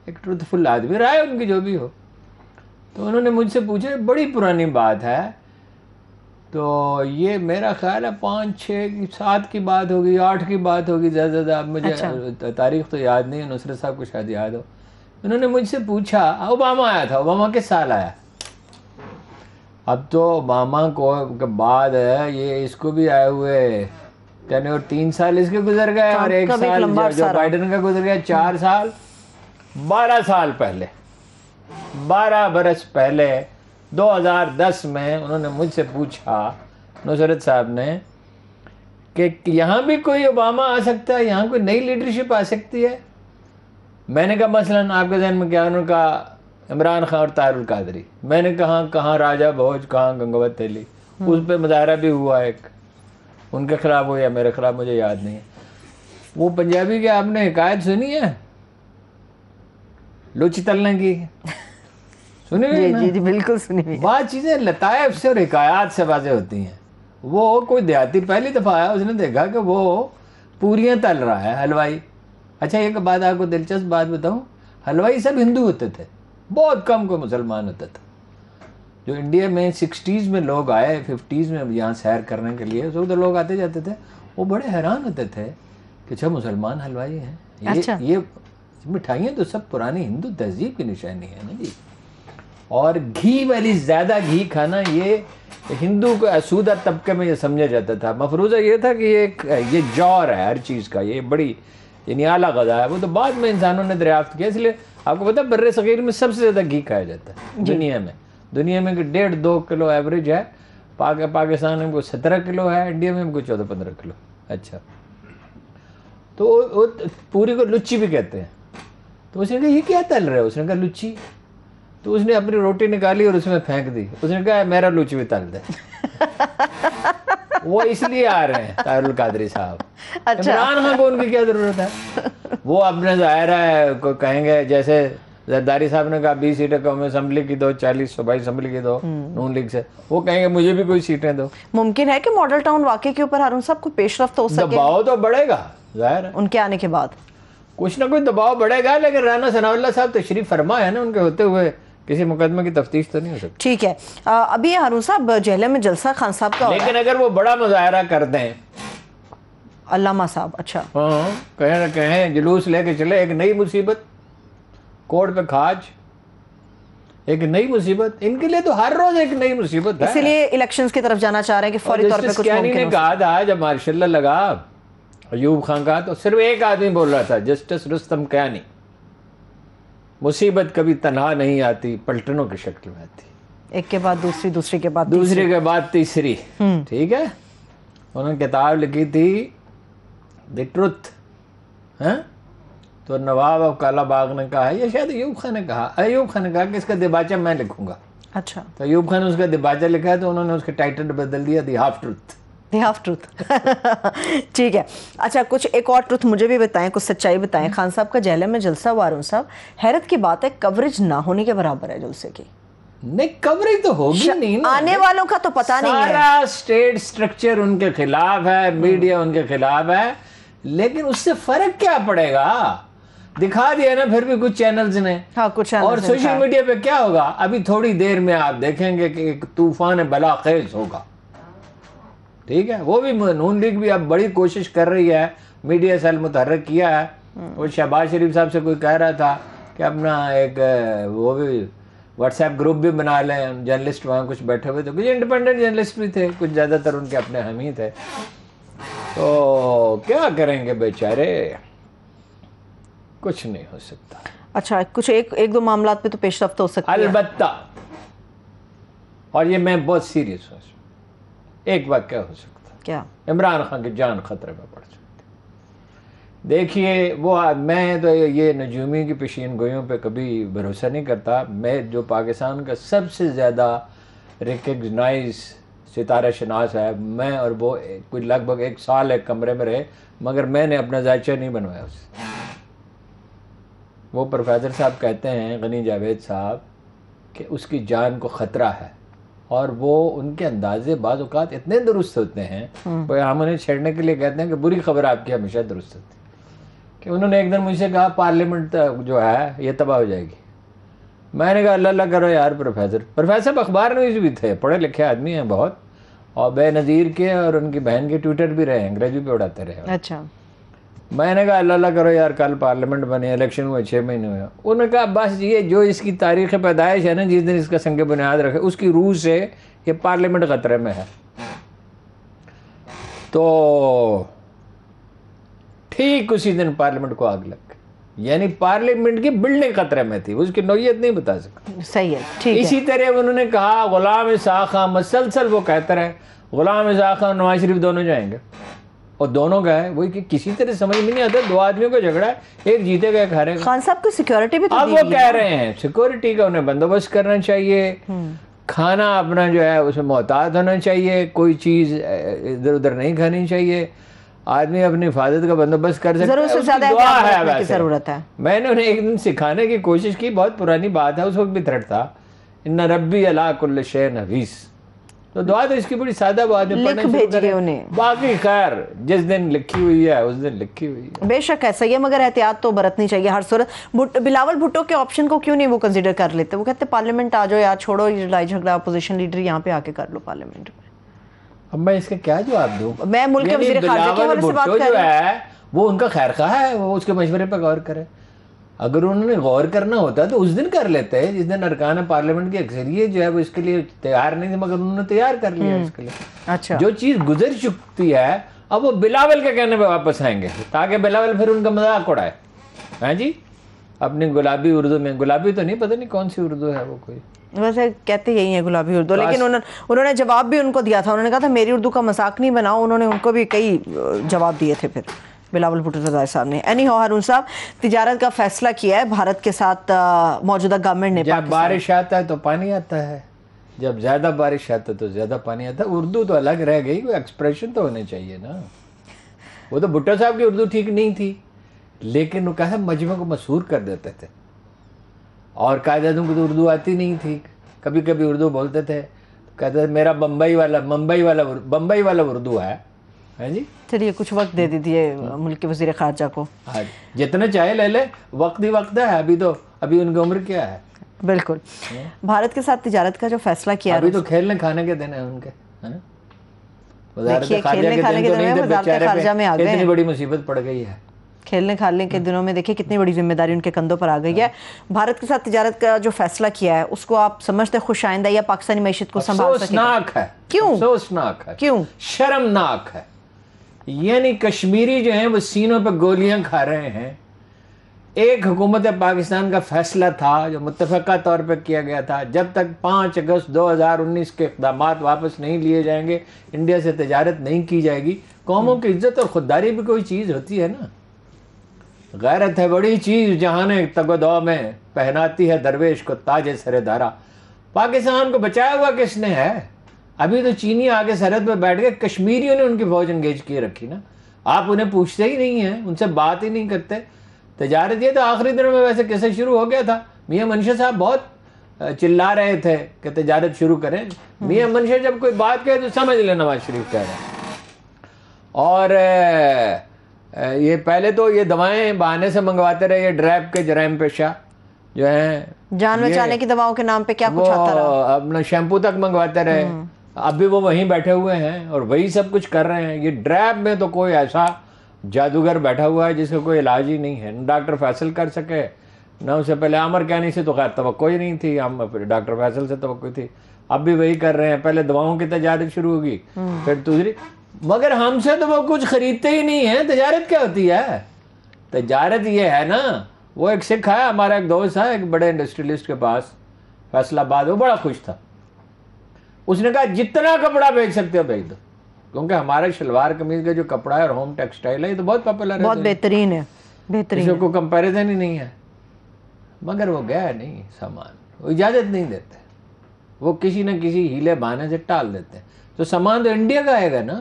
ایک ٹروتھ فل آدمی, رائے ان کی جو بھی ہو. تو انہوں نے مجھ سے پوچھا, بڑی پرانی بات ہے, تو یہ میرا خیال ہے 5 6 7 کی بات ہوگی, 8 کی بات ہوگی زیادہ. اب مجھے تاریخ تو یاد نہیں ہے, نصرت صاحب کو شاید یاد ہو. انہوں نے مجھ سے پوچھا, اوباما آیا تھا, اوباما کس سال آیا؟ اب تو اوباما کو کے بعد ہے یہ, اس کو بھی آئے ہوئے یعنی اور 3 سال اس کے گزر گئے, اور 1 سال جو بائیڈن کا گزر گیا, 4 سال. 12 سال پہلے, 12 برس پہلے 2010 میں انہوں نے مجھ سے پوچھا, نصرت صاحب نے, کہ یہاں بھی کوئی اوباما آ سکتا ہے, یہاں کوئی نئی لیڈرشپ آ سکتی ہے؟ میں نے کہا مثلاً آپ کے ذہن میں کیا؟ انہوں نے کہا عمران خان اور طاہر القادری. میں نے کہاں راجہ بھوج, کہاں گنگوت تیلی. اس پہ مظاہرہ بھی ہوا ایک, ان کے خلاف ہو یا میرے خلاف, مجھے یاد نہیں ہے. وہ پنجابی کی آپ نے حکایت سنی ہے لچ تلنے کی؟ سنی ہوئی؟
جی بالکل سنی ہوئی.
بات چیزیں لطائف سے اور حکایات سے واضح ہوتی ہیں. وہ کوئی دیہاتی پہلی دفعہ آیا, اس نے دیکھا کہ وہ پوریاں تل رہا ہے حلوائی. اچھا ایک بات آپ کو دلچسپ بات بتاؤں, حلوائی سب ہندو ہوتے تھے, بہت کم کوئی مسلمان ہوتا تھا. جو انڈیا میں 60s میں لوگ آئے, 50s میں یہاں سیر کرنے کے لیے, اس وقت لوگ آتے جاتے تھے, وہ بڑے حیران ہوتے تھے کہ اچھا مسلمان حلوائی ہیں. یہ مٹھائیاں تو سب پرانی ہندو تہذیب کی نشانی ہے نا جی. اور گھی والی زیادہ گھی کھانا یہ ہندو کو اسودہ طبقے میں یہ سمجھا جاتا تھا. مفروضہ یہ تھا کہ یہ جوہر ہے ہر چیز کا, یہ بڑی یعنی اعلیٰ غذا ہے. وہ تو بعد میں انسانوں نے دریافت کیا. اس لیے آپ کو پتہ ہے بر صغیر میں سب سے زیادہ گھی کھایا جاتا ہے دنیا میں کہ 1.5-2 کلو ایوریج ہے. پاکستان میں کوئی 17 کلو ہے, انڈیا میں کوئی 14-15 کلو. اچھا تو پوری کو لچی بھی کہتے ہیں. تو اس نے کہا یہ کیا تل رہے ہو؟ اس نے کہا لچی. تو اس نے اپنی روٹی نکالی اور اس میں پھینک دی. اس نے کہا میرا لچی بھی تل دے. وہ اس لیے آ رہے ہیں طاہر القادری صاحب. عمران خان کو ان کی کیا ضرورت ہے؟ وہ اپنے ظاہر ہے کہیں گے جیسے زرداری صاحب نے کہا 20 سیٹیں قومی اسمبلی کی دو, 40 صوبائی اسمبلی کی دو نون لیگ سے, وہ کہیں گے مجھے بھی کوئی سیٹیں دو.
ممکن ہے کہ ماڈل ٹاؤن واقعے کے اوپر ہارون صاحب کو پیش رفت ہو سکے.
دباؤ تو بڑھے گا ظاہر ہے,
ان کے آنے کے بعد
کچھ نہ کچھ دباؤ بڑھے گا, لیکن رانا ثناء اللہ صاحب تشریف فرما ہے نا, ان کے ہوتے ہوئے کسی مقدمے کی تفتیش تو نہیں ہو سکتی.
ٹھیک ہے. ابھی ہارون صاحب جیلے میں جلسہ خان صاحب کا,
لیکن اگر وہ بڑا مظاہرہ کر دیں,
علامہ صاحب, اچھا
ہاں کہیں جلوس لے کے چلے, ایک نئی مصیبت کوڑ پہ کھاج, ایک نئی مصیبت ان کے لیے تو ہر روز ایک نئی مصیبت ہے.
اسی لیے الیکشنز کی طرف جانا چاہ رہے ہیں کہ فوری طور پہ کچھ
ممکن نے کہا تھا جب مارشاء اللہ لگا ایوب خان کا, تو صرف ایک آدمی بول رہا تھا, جسٹس رستم کیانی, مصیبت کبھی تنہا نہیں آتی, پلٹنوں کی شکل میں آتی,
ایک کے بعد دوسری, دوسری کے بعد
دوسری کے بعد تیسری. ٹھیک ہے. انہوں نے کتاب لکھی تھی دی ٹروتھ. تو نواب آف کالا باغ نے کہا, یہ شاید ایوب خان نے کہا کہ اس کا دباچہ میں لکھوں گا.
اچھا,
تو ایوب خان نے اس کا دباچہ لکھا ہے, تو انہوں نے اس کے ٹائٹل بدل دیا دی ہاف ٹروتھ.
دی ہاف ٹروتھ. ٹھیک ہے. اچھا کچھ ایک اور ٹروتھ مجھے بھی بتائیں, کچھ سچائی بتائیں. خان صاحب کا جیلے میں جلسہ ہوا ہارون صاحب, حیرت کی بات ہے کوریج نہ ہونے کے برابر ہے جلسے کی.
نہیں کوریج تو ہوگی نہیں نا,
آنے والوں کا تو پتہ نہیں ہے.
سارا اسٹیٹ سٹرکچر ان کے خلاف ہے, میڈیا ان کے خلاف ہے, لیکن اس سے فرق کیا پڑے گا؟ دکھا دیا نا پھر بھی کچھ چینلز نے.
ہاں کچھ.
اور سوشل میڈیا پہ کیا ہوگا ابھی تھوڑی دیر میں آپ دیکھیں گے کہ ایک طوفان بلا خیز ہوگا. ٹھیک ہے. وہ بھی نون لیگ بھی اب بڑی کوشش کر رہی ہے, میڈیا سیل متحرک کیا ہے. وہ شہباز شریف صاحب سے کوئی کہہ رہا تھا کہ اپنا ایک وہ بھی واٹس ایپ گروپ بھی بنا لیں, جرنلسٹ وہاں کچھ بیٹھے ہوئے تھے, کچھ انڈیپینڈنٹ جرنلسٹ بھی تھے, کچھ زیادہ تر ان کے اپنے ہم ہی تھے. تو کیا کریں گے بیچارے, کچھ نہیں ہو سکتا.
اچھا کچھ ایک دو معاملات پہ تو پیش رفت ہو سکتی ہے
البتہ, اور یہ میں بہت سیریس ہوں, ایک واقعہ ہو سکتا ہے.
کیا؟
عمران خان کی جان خطرے میں پڑ سکتی. دیکھیے وہ, میں تو یہ نجومی کی پیشین گوئیوں پہ کبھی بھروسہ نہیں کرتا. میں جو پاکستان کا سب سے زیادہ ریکگنائز ستارہ شناس ہے, میں اور وہ کوئی لگ بھگ 1 سال ایک کمرے میں رہے, مگر میں نے اپنا ذائچہ نہیں بنوایا اس سے. وہ پروفیسر صاحب کہتے ہیں, غنی جاوید صاحب, کہ اس کی جان کو خطرہ ہے, اور وہ ان کے اندازے بعض اوقات اتنے درست ہوتے ہیں, ہم انہیں چھیڑنے کے لیے کہتے ہیں کہ بری خبر آپ کی ہمیشہ درست ہوتی ہے, کہ انہوں نے ایک دن مجھ سے کہا پارلیمنٹ جو ہے یہ تباہ ہو جائے گی. میں نے کہا اللہ اللہ کرو یار پروفیسر اخبار نویس بھی تھے, پڑھے لکھے آدمی ہیں بہت, اور بے نظیر کے, اور ان کی بہن کے ٹویٹر بھی رہے, انگریزی پہ اڑاتے رہے.
اچھا.
میں نے کہا اللہ اللہ کرو یار کل پارلیمنٹ بنے, الیکشن ہوئے 6 مہینے ہوئے. انہوں نے کہا بس یہ جو اس کی تاریخ پیدائش ہے نا, جس دن اس کا سنگ بنیاد رکھے, اس کی روح سے یہ پارلیمنٹ خطرے میں ہے. تو ٹھیک اسی دن پارلیمنٹ کو آگ لگ گئی, یعنی پارلیمنٹ کی بلڈنگ خطرے میں تھی, اس کی نوعیت نہیں بتا سکتا.
صحیح ہے, ٹھیک ہے.
اسی طرح انہوں نے کہا غلام اسحاق خان, مسلسل وہ کہتے رہے غلام اسحاق خان نواز شریف دونوں جائیں گے, اور دونوں گئے. وہی کہ کسی طرح سمجھ میں نہیں آتا, 2 آدمیوں کا جھگڑا ہے, ایک جیتے گا ایک ہارے گا.
خان صاحب کو سیکیورٹی بھی تو
اب وہ کہہ رہے ہیں سیکورٹی کا انہیں بندوبست کرنا چاہیے, کھانا اپنا جو ہے اس میں محتاط ہونا چاہیے, کوئی چیز ادھر ادھر نہیں کھانی چاہیے, آدمی اپنی حفاظت کا بندوبست کر سکتا ہے.
ضرورت سے زیادہ احتیاط کی ضرورت ہے.
میں نے انہیں ایک دن سکھانے کی کوشش کی, بہت پرانی بات ہے, اس وقت بھی تھرٹ تھا, ان ربی علی کل شیء حفیظ. تو دعا تو اس کی بڑی سادہ بات ہے، پڑھنا شروع
بھیجیے
کریں،
انہیں۔
باقی خیر جس دن لکھی ہوئی ہے اس دن لکھی ہوئی ہے۔
بے شک ایسا ہی ہے، مگر احتیاط تو برتنی چاہیے ہر صورت۔ بلاول بھٹو کے آپشن کو کیوں نہیں وہ کنسیڈر کر لیتے؟ وہ کہتے پارلیمنٹ آ جاؤ یار، چھوڑو یہ لڑائی جھگڑا، اپوزیشن لیڈر یہاں پہ آ کے کر لو پارلیمنٹ میں۔
اب میں اس کا کیا جواب دوں؟
میں ملک کے وزیر خارجہ کے حوالے سے بات کر
جو
رہی ہوں۔
ہے وہ ان کا خیر خواہ ہے، وہ اس کے مشورے پہ غور کرے۔ اگر انہوں نے غور کرنا ہوتا تو اس دن کر لیتے، جس دن ارکان پارلیمنٹ کی اکثریت جو ہے وہ اس کے لیے تیار نہیں تھی، مگر انہوں نے تیار کر لیا اس کے لیے۔
اچھا،
جو چیز گزر چکتی ہے اب وہ بلاول کے کہنے پہ واپس آئیں گے تاکہ بلاول پھر ان کا مذاق اڑائے۔ ہاں جی، اپنی گلابی اردو میں، گلابی تو نہیں، پتہ نہیں کون سی اردو ہے وہ، کوئی
ویسے کہتے یہی ہے گلابی اردو، لیکن انہوں نے جواب بھی ان کو دیا تھا، انہوں نے کہا تھا میری اردو کا مذاق نہیں بناؤ، انہوں نے ان کو بھی کئی جواب دیے تھے پھر بلاول بھٹو رضائی صاحب نے۔ اینی ہو ہارون صاحب، تجارت کا فیصلہ کیا ہے بھارت کے ساتھ موجودہ گورنمنٹ نے۔
جب بارش آتا ہے تو پانی آتا ہے، جب زیادہ بارش آتا ہے تو زیادہ پانی آتا ہے۔ اردو تو الگ رہ گئی، کوئی ایکسپریشن تو ہونے چاہیے نا۔ وہ تو بھٹو صاحب کی اردو ٹھیک نہیں تھی، لیکن وہ کہا مجمع کو مسحور کر دیتے تھے، اور قائد اعظم کو تو اردو آتی نہیں تھی، کبھی کبھی اردو بولتے تھے، کہتے تھے میرا بمبئی والا اردو ہے۔ ہاں جی،
چلیے کچھ وقت دے دیجیے ملک کے وزیر خارجہ کو۔
جتنا چاہے لے لے، وقت ہی وقت ہے، ابھی ان کی عمر کیا ہے؟
بالکل۔ بھارت کے ساتھ تجارت کا جو فیصلہ کیا،
ابھی تو کھیلنے کھانے کے دن ہیں ان کے، وزارت
دیکھیے
خارجہ
کھیلنے
کے
کھانے
دن
کے
تو
دنوں
نہیں
میں
تھے،
وزارت
بیچارے
خارجہ میں آ
پہ
گئے
اتنی
ہیں۔
بڑی مصیبت پڑ گئی ہے۔
کھیلنے کھانے کے دنوں میں دیکھیے کتنی بڑی ذمہ داری ان کے کندھوں پر آ گئی ہے۔ بھارت کے ساتھ تجارت کا جو فیصلہ کیا ہے اس کو آپ سمجھتے خوش آئندہ یا پاکستانی معیشت کو سنبھال سکے گا؟
افسوسناک ہے،
کیوں؟
افسوسناک ہے،
کیوں؟
شرمناک ہے۔ یعنی کشمیری جو ہیں وہ سینوں پہ گولیاں کھا رہے ہیں۔ ایک حکومت پاکستان کا فیصلہ تھا جو متفقہ طور پہ کیا گیا تھا، جب تک 5 اگست 2019 کے اقدامات واپس نہیں لیے جائیں گے، انڈیا سے تجارت نہیں کی جائے گی۔ قوموں کی عزت اور خودداری بھی کوئی چیز ہوتی ہے نا۔ غیرت ہے بڑی چیز جہاں تگ و دو میں پہناتی ہے درویش کو تاج سر دارا۔ پاکستان کو بچایا ہوا کس نے ہے؟ ابھی تو چینی آگے سرحد پہ بیٹھ گئے، کشمیریوں نے ان کی فوج انگیج کی رکھی نا۔ آپ انہیں پوچھتے ہی نہیں ہیں، ان سے بات ہی نہیں کرتے۔ تجارت یہ تو آخری دنوں میں ویسے کیسے شروع ہو گیا تھا، میاں منشا صاحب بہت چلا رہے تھے کہ تجارت شروع کریں۔ میاں منشا جب کوئی بات کہے تو سمجھ لے نواز شریف کہہ رہے ہیں۔ اور یہ پہلے تو یہ دوائیں بہانے سے منگواتے رہے، یہ ڈریپ کے جرائم پیشہ جو ہیں،
جان بچانے کی دواؤں کے نام پہ کیا کچھ
وہ
آتا رہا۔
اپنا شیمپو تک منگواتے رہے۔ اب بھی وہ وہیں بیٹھے ہوئے ہیں اور وہی سب کچھ کر رہے ہیں۔ یہ ڈریپ میں تو کوئی ایسا جادوگر بیٹھا ہوا ہے جس کا کوئی علاج ہی نہیں ہے، نہ ڈاکٹر فیصل کر سکے، نہ اسے پہلے عامر کیانی سے تو خیر توقع ہی نہیں تھی، پھر ڈاکٹر فیصل سے توقع تھی، اب بھی وہی کر رہے ہیں۔ پہلے دواؤں کی تجارت شروع ہوگی، پھر دوسری، مگر ہم سے تو وہ کچھ خریدتے ہی نہیں ہیں۔ تجارت کیا ہوتی ہے؟ تجارت یہ ہے نا، وہ ایک سکھ ہے ہمارا، ایک دوست ہے ایک بڑے انڈسٹریلسٹ کے پاس فیصل آباد، وہ بڑا خوش تھا۔ اس نے کہا جتنا کپڑا بیچ سکتے ہو بیچ دو، کیونکہ ہمارا شلوار قمیض کا جو کپڑا ہے اور ہوم ٹیکسٹائل ہے یہ تو بہت پاپولر ہے،
بہت بہترین ہے، بہترین
اس کا کوئی کمپیریزن ہی نہیں ہے۔ مگر وہ گیا نہیں سامان، وہ اجازت نہیں دیتے، وہ کسی نہ کسی ہیلے بہانے سے ٹال دیتے ہیں۔ تو سامان تو انڈیا کا آئے گا نا،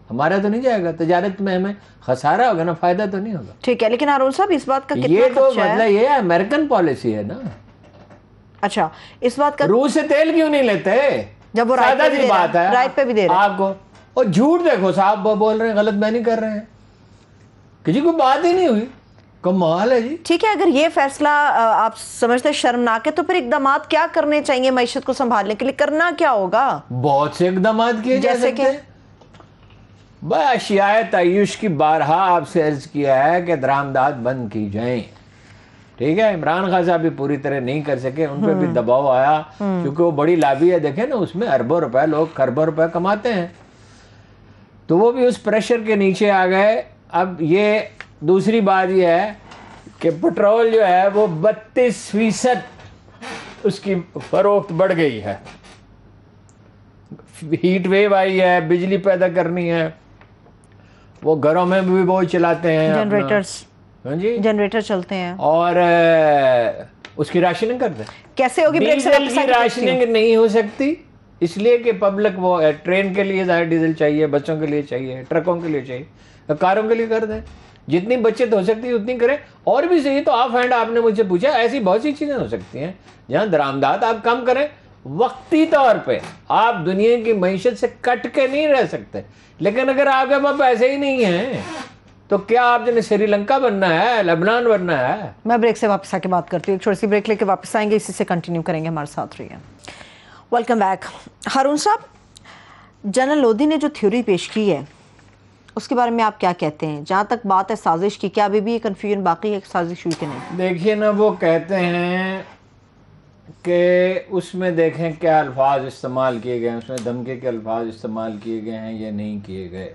ہمارا تو نہیں جائے گا۔ تجارت میں ہمیں خسارہ ہوگا نا، فائدہ تو نہیں ہوگا۔
ٹھیک ہے، لیکن ہارون صاحب اس بات کا
یہ
کتنا
تو
خدشہ ہے؟
مطلب یہ امریکن پالیسی ہے نا۔
اچھا، اس بات کا
روس سے تیل کیوں نہیں لیتے؟
جب وہ رائٹ
سادہ
پہ بھی
سی
دے رہا
بات ہے
ہے، رائٹ پہ بھی دے رہا ہے۔
آپ کو، اور جھوٹ دیکھو صاحب بول رہے ہیں، غلط بیانی کر رہے ہیں، کسی کو بات ہی نہیں ہوئی، کمال ہے جی۔
ٹھیک ہے، اگر یہ فیصلہ آپ سمجھتے شرمناک ہے تو پھر اقدامات کیا کرنے چاہیے معیشت کو سنبھالنے کے لیے؟ کرنا کیا ہوگا؟
بہت سے اقدامات کیے جا
جیسے
سکتے ہیں۔ اشیاء تعیش کی بارہا آپ سے عرض کیا ہے کہ درآمدات بند کی جائیں، ٹھیک ہے۔ عمران خان صاحب بھی پوری طرح نہیں کر سکے، ان پہ بھی دباؤ آیا کیونکہ وہ بڑی لابی ہے، دیکھیں نا اس میں اربوں روپے، لوگ خربوں روپے کماتے ہیں، تو وہ بھی اس پریشر کے نیچے آ گئے۔ اب یہ دوسری بات یہ ہے کہ پٹرول جو ہے وہ 32% اس کی فروخت بڑھ گئی ہے، ہیٹ ویو آئی ہے، بجلی پیدا کرنی ہے، وہ گھروں میں بھی وہ چلاتے ہیں
جنریٹرز،
ہاں جی،
جنریٹر چلتے ہیں،
اور اس کی راشننگ کرتے ہیں۔
کیسے ہوگی؟ بریک سے
ڈیزل
واپس آ
کی
کے پوچھتی ہوں۔
راشننگ نہیں ہو سکتی، اس لیے کہ پبلک وہ ٹرین کے لیے ظاہر ڈیزل چاہیے، بسوں کے لیے چاہیے، ٹرکوں کے لیے چاہیے، کاروں کے لیے کر دیں، جتنی بچت ہو سکتی ہے اتنی کریں۔ اور بھی صحیح تو آف ہینڈ آپ نے مجھ سے پوچھا، ایسی بہت سی چیزیں ہو سکتی ہیں جہاں درآمدات آپ کم کریں، وقتی طور پہ آپ دنیا کی معیشت سے کٹ کے نہیں رہ سکتے، لیکن اگر آپ کے پاس پیسے ہی نہیں ہیں تو کیا آپ نے سری لنکا بننا ہے، لبنان بننا ہے؟
میں بریک سے واپس آ کے بات کرتی ہوں، ایک چھوٹی سی بریک لے کے واپس آئیں گے، اسی سے کنٹینیو کریں گے، ہمارے ساتھ رہیے۔ Welcome back. ہارون صاحب، جنرل لودھی نے جو تھیوری پیش کی ہے اس کے بارے میں آپ کیا کہتے ہیں؟ جہاں تک بات ہے سازش کی، کیا ابھی بھی یہ کنفیوژن باقی ہے کہ سازش ہوئی کہ نہیں؟
دیکھیے نا، وہ کہتے ہیں کہ اس میں دیکھیں کیا الفاظ استعمال کیے گئے ہیں، اس میں دھمکی کے الفاظ استعمال کیے گئے ہیں یا نہیں کیے گئے،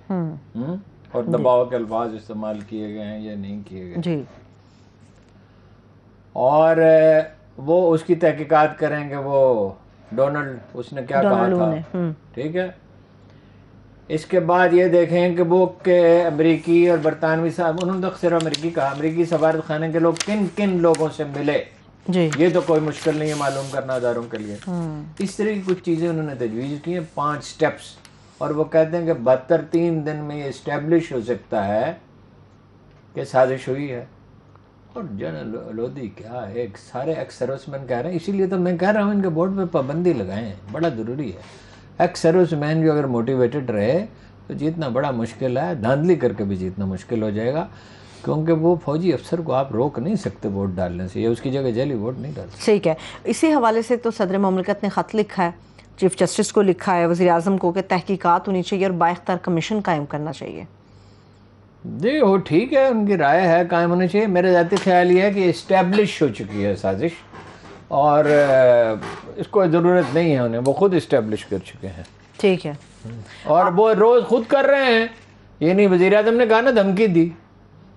اور دباؤ کے الفاظ استعمال کیے گئے ہیں یا نہیں کیے گئے،
جی،
اور وہ اس کی تحقیقات کریں گے، وہ ڈونلڈ اس نے کیا کہا تھا، ٹھیک ہے۔ اس کے بعد یہ دیکھیں کہ وہ کہ امریکی اور برطانوی صاحب، انہوں نے تو صرف امریکی کہا، امریکی سفارت خانے کے لوگ کن کن لوگوں سے ملے،
جی،
یہ تو کوئی مشکل نہیں ہے معلوم کرنا اداروں کے لیے۔ اس طرح کی کچھ چیزیں انہوں نے تجویز کی ہیں، 5 سٹیپس، اور وہ کہتے ہیں کہ 72 دن میں یہ اسٹیبلش ہو سکتا ہے کہ سازش ہوئی ہے۔ اور جنرل لودھی کیا ہے، سارے ایکس سروس مین کہہ رہے ہیں، اسی لیے تو میں کہہ رہا ہوں ان کے بورڈ پہ پابندی لگائیں، بڑا ضروری ہے۔ ایکس سروس مین جو اگر موٹیویٹڈ رہے تو جیتنا بڑا مشکل ہے، دھاندلی کر کے بھی جیتنا مشکل ہو جائے گا، کیونکہ وہ فوجی افسر کو آپ روک نہیں سکتے ووٹ ڈالنے سے، یہ اس کی جگہ جعلی ووٹ نہیں ڈال سکتے۔
ٹھیک ہے، اسی حوالے سے تو صدر مملکت نے خط لکھا ہے، چیف جسٹس کو لکھا ہے، وزیر اعظم کو، کہ تحقیقات ہونی چاہیے اور بااختیار کمیشن قائم کرنا چاہیے۔
جی وہ ٹھیک ہے، ان کی رائے ہے، قائم ہونی چاہیے۔ میرے ذاتی خیال یہ ہے کہ اسٹیبلش ہو چکی ہے سازش، اور اس کو ضرورت نہیں ہے انہیں، وہ خود اسٹیبلش کر چکے ہیں،
ٹھیک ہے،
اور وہ روز خود کر رہے ہیں۔ یہ نہیں وزیر اعظم نے کہا نا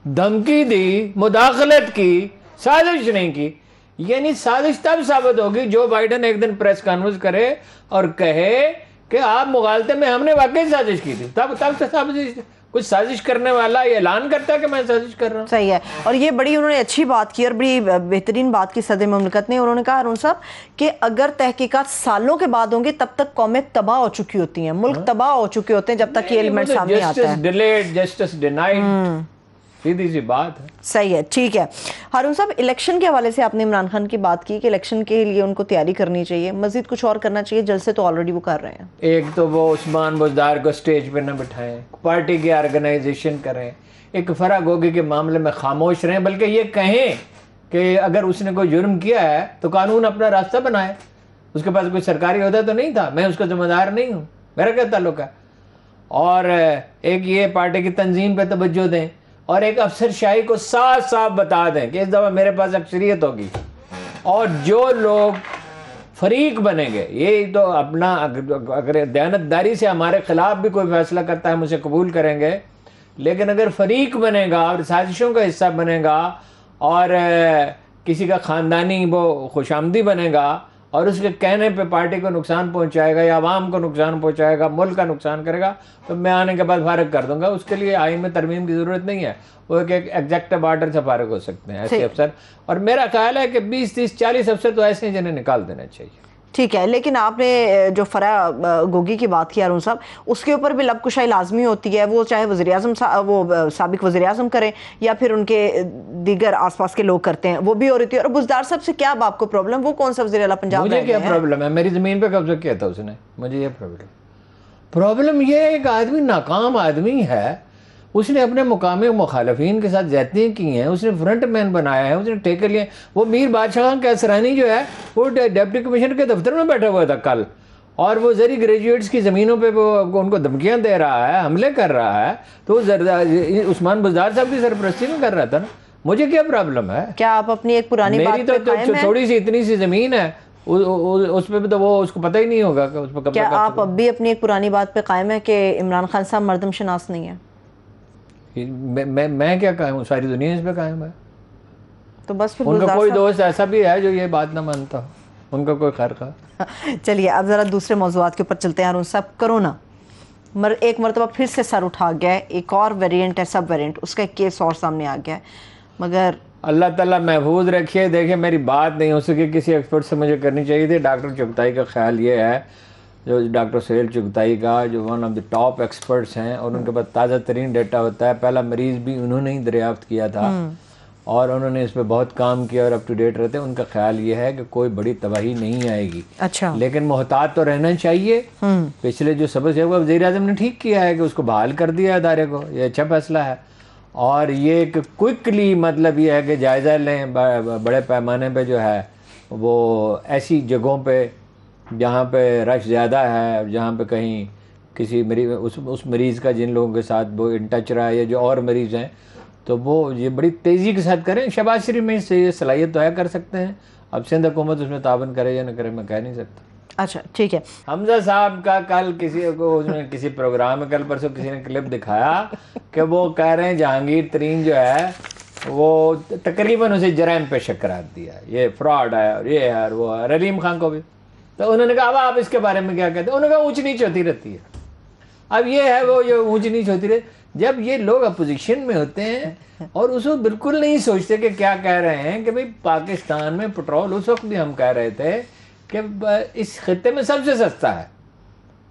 دھمکی دی، مداخلت کی، سازش نہیں کی۔ یعنی سازش تب ثابت ہوگی جو بائیڈن ایک دن پریس کانفرنس کرے اور کہے کہ آپ مغالطے میں ہم نے واقعی سازش کی تھی، تب سے سازش، کچھ سازش کرنے والا یہ اعلان کرتا ہے کہ میں سازش کر رہا ہوں۔
صحیح ہے، اور یہ بڑی انہوں نے اچھی بات کی اور بڑی بہترین بات کی صدر مملکت نے۔ انہوں نے کہا ہارون صاحب کہ اگر تحقیقات سالوں کے بعد ہوں گی تب تک قومیں تباہ ہو چکی ہوتی ہیں، ملک تباہ ہو چکے ہوتے ہیں جب تک یہ ایلیمنٹ سامنے آتا ہے۔
جسٹس ڈیلیڈ، جسٹس ڈینائڈ، سیدھی سی بات ہے۔
صحیح ہے، ٹھیک ہے۔ ہارون صاحب، الیکشن کے حوالے سے آپ نے عمران خان کی بات کی کہ الیکشن کے لیے ان کو تیاری کرنی چاہیے، مزید کچھ اور کرنا چاہیے، جلسے تو آلریڈی وہ کر رہے ہیں۔
ایک تو وہ عثمان بزدار کو سٹیج پہ نہ بٹھائیں، پارٹی کی آرگنائزیشن کریں، ایک فرا گوگی کے معاملے میں خاموش رہیں، بلکہ یہ کہیں کہ اگر اس نے کوئی جرم کیا ہے تو قانون اپنا راستہ بنائے، اس کے پاس کوئی سرکاری عہدہ تو نہیں تھا، میں اس کا ذمہ دار نہیں ہوں، میرا کیا تعلق ہے۔ اور ایک یہ پارٹی کی تنظیم پہ توجہ دیں، اور ایک افسر شاہی کو صاف صاف بتا دیں کہ اس دفعہ میرے پاس اکثریت ہوگی، اور جو لوگ فریق بنیں گے، یہ تو اپنا اگر دیانتداری سے ہمارے خلاف بھی کوئی فیصلہ کرتا ہے ہم اسے قبول کریں گے، لیکن اگر فریق بنے گا اور سازشوں کا حصہ بنے گا اور کسی کا خاندانی وہ خوش آمدی بنے گا اور اس کے کہنے پہ پارٹی کو نقصان پہنچائے گا یا عوام کو نقصان پہنچائے گا، ملک کا نقصان کرے گا، تو میں آنے کے بعد فارغ کر دوں گا۔ اس کے لیے آئین میں ترمیم کی ضرورت نہیں ہے، وہ ایک ایگزیکٹو آرڈر سے فارغ ہو سکتے ہیں ایسے افسر، اور میرا خیال ہے کہ 20 30 40 افسر تو ایسے ہیں جنہیں نکال دینا چاہیے۔
ٹھیک ہے، لیکن آپ نے جو فرا گوگی کی بات کی ہارون صاحب، اس کے اوپر بھی لب کشائی لازمی ہوتی ہے، وہ چاہے وزیر اعظم وہ سابق وزیر اعظم کریں یا پھر ان کے دیگر آس پاس کے لوگ کرتے ہیں، وہ بھی ہو رہی تھی۔ اور بزدار صاحب سے کیا آپ کو پرابلم؟ وہ کون سا وزیر اعلیٰ پنجاب
مجھے کیا پرابلم ہے؟ میری زمین پہ قبضہ کیا تھا اس نے، مجھے یہ پرابلم یہ ایک آدمی ناکام آدمی ہے، اس نے اپنے مقامی مخالفین کے ساتھ زیادتیاں کی ہیں، اس نے فرنٹ مین بنایا ہے، اس نے ٹھیکے لیے۔ وہ میر بادشاہ خان کیسرانی جو ہے وہ ڈپٹی کمشنر کے دفتر میں بیٹھا ہوا تھا کل، اور وہ زرعی گریجویٹس کی زمینوں پہ وہ ان کو دھمکیاں دے رہا ہے، حملے کر رہا ہے، تو عثمان بزدار صاحب کی سرپرستی میں کر رہا تھا نا۔ مجھے کیا پرابلم ہے؟
کیا آپ اپنی ایک پرانی بات
میری تو تھوڑی سی اتنی سی زمین ہے، اس پہ بھی تو وہ اس کو پتہ ہی نہیں ہوگا کہ اس پہ قبضہ۔
کیا آپ اب بھی اپنی ایک پرانی بات پہ قائم ہے کہ عمران خان صاحب مردم شناس نہیں ہے؟
میں کیا قائم ہوں، ساری دنیا اس پہ قائم ہے۔
تو بس پھر
ان کا کوئی دوست ایسا بھی ہے جو یہ بات نہ مانتا ہو، ان کا کوئی خیر خواہ۔
چلیے اب ذرا دوسرے موضوعات کے اوپر چلتے ہیں ہارون صاحب۔ کرونا ایک مرتبہ پھر سے سر اٹھا گیا ہے، ایک اور ویریئنٹ ہے، سب ویریئنٹ، اس کا ایک کیس اور سامنے آ گیا ہے، مگر
اللہ تعالیٰ محفوظ رکھیے۔ دیکھیں میری بات نہیں ہو سکی، کسی ایکسپرٹ سے مجھے کرنی چاہیے تھی۔ ڈاکٹر چغتائی کا خیال یہ ہے، جو ڈاکٹر سہیل چغتائی کا، جو one of the top experts ہیں، اور ان کے پاس تازہ ترین ڈیٹا ہوتا ہے، پہلا مریض بھی انہوں نے ہی دریافت کیا تھا، اور انہوں نے اس پہ بہت کام کیا اور اپ ٹو ڈیٹ رہتے ہیں. ان کا خیال یہ ہے کہ کوئی بڑی تباہی نہیں آئے گی.
اچھا.
لیکن محتاط تو رہنا چاہیے. پچھلے جو سبق ہے وہ وزیر اعظم نے ٹھیک کیا ہے کہ اس کو بحال کر دیا ادارے کو. یہ اچھا فیصلہ ہے. اور یہ کہ کوئکلی مطلب یہ ہے کہ جائزہ لیں بڑے پیمانے پہ جو ہے وہ ایسی جگہوں پہ جہاں پہ رش زیادہ ہے, جہاں پہ کہیں کسی مریض اس مریض کا جن لوگوں کے ساتھ وہ ان ٹچ رہا ہے یا جو اور مریض ہیں تو وہ یہ بڑی تیزی کے ساتھ کریں. شہباز شریف میں اس سے یہ صلاحیت تو ہے, کر سکتے ہیں. اب سندھ حکومت اس میں تعاون کرے یا نہ کرے میں کہہ نہیں سکتا.
اچھا ٹھیک ہے.
حمزہ صاحب کا کل کسی کو اس میں کسی پروگرام میں کل پرسوں کسی نے کلپ دکھایا کہ وہ کہہ رہے ہیں جہانگیر ترین جو ہے وہ تقریباً اسے جرائم پہ شک قرار دیا, یہ فراڈ ہے اور یہ ہے اور وہ ہے. رلیم خان کو بھی. تو انہوں نے کہا اب آپ اس کے بارے میں کیا کہتے ہیں؟ انہوں نے کہا اونچ نیچ ہوتی رہتی ہے. اب یہ ہے وہ جو اونچ نیچ ہوتی رہتی. جب یہ لوگ اپوزیشن میں ہوتے ہیں اور اس وقت بالکل نہیں سوچتے کہ کیا کہہ رہے ہیں کہ بھئی پاکستان میں پٹرول اس وقت بھی ہم کہہ رہے تھے کہ اس خطے میں سب سے سستا ہے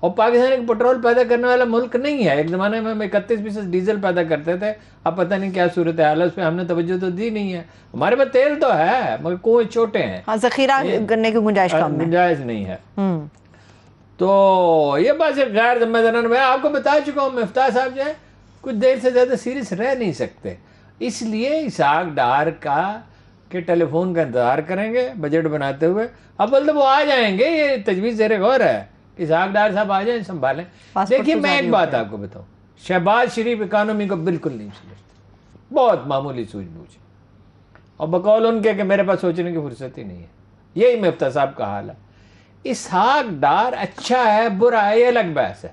اور پاکستان ایک پٹرول پیدا کرنے والا ملک نہیں ہے. ایک زمانے میں ہم 31% ڈیزل پیدا کرتے تھے, اب پتہ نہیں کیا صورتحال ہے, اس پہ ہم نے توجہ تو دی نہیں ہے. ہمارے پاس تیل تو ہے مگر کنویں چھوٹے ہیں,
ہاں ذخیرہ کرنے کی گنجائش کم ہے,
گنجائش نہیں ہے. تو یہ بات غیر ذمہ دارانہ میں آپ کو بتا چکا ہوں. مفتاح صاحب جو ہے کچھ دیر سے زیادہ سیریس رہ نہیں سکتے, اس لیے اسحاق ڈار کا کہ ٹیلی فون کا انتظار کریں گے بجٹ بناتے ہوئے. اب بولتے وہ آ جائیں گے, یہ تجویز زیر غور ہے, اسحاق ڈار صاحب آ جائیں سنبھالیں. دیکھیے میں ایک بات آپ کو بتاؤں, شہباز شریف اکانومی کو بالکل نہیں سمجھتے, بہت معمولی سوجھ بوجھ, اور بقول ان کے کہ میرے پاس سوچنے کی فرصت ہی نہیں ہے. یہی مفتاح صاحب کا حال ہے. اسحاق ڈار اچھا ہے برا ہے یہ الگ بحث ہے,